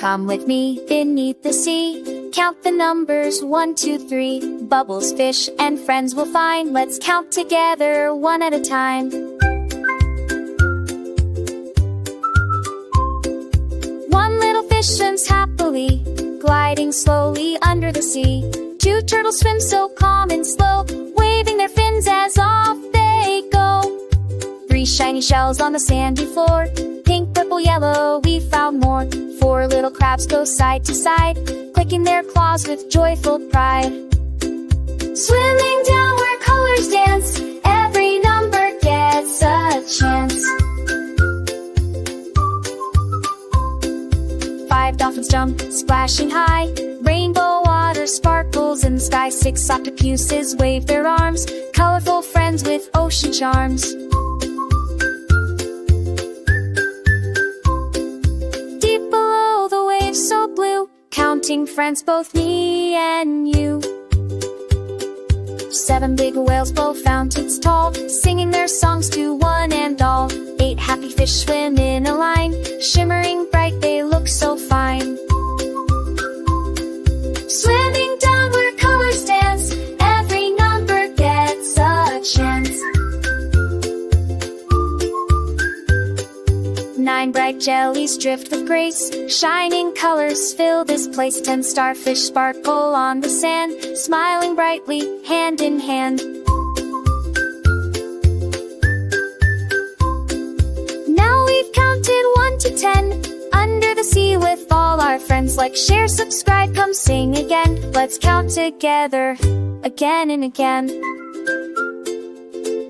Come with me beneath the sea. Count the numbers 1, 2, 3. Bubbles, fish, and friends we'll find. Let's count together one at a time. One little fish swims happily, gliding slowly under the sea. 2 turtles swim so calm and slow, waving their fins as off they go. 3 shiny shells on the sandy floor, pink, purple, yellow, we found more. 4 little crabs go side to side, clicking their claws with joyful pride. Swimming down where colors dance, every number gets a chance. 5 dolphins jump, splashing high, rainbow water sparkles in the sky. 6 octopuses wave their arms, colorful friends with ocean charms. Deep below the waves so blue, counting friends, both me and you. 7 big whales blow fountains tall, singing their songs to one and all. 8 happy fish swim in a line, shimmering bright, they look so fine. Swimming down where colors dance, every number gets a chance. 9 bright jellies drift with grace, shining colors fill this place. 10 starfish sparkle on the sand, smiling brightly, hand in hand. Now we've counted 1 to 10, under the sea with all our friends. Like, share, subscribe, come sing again. Let's count together, again and again.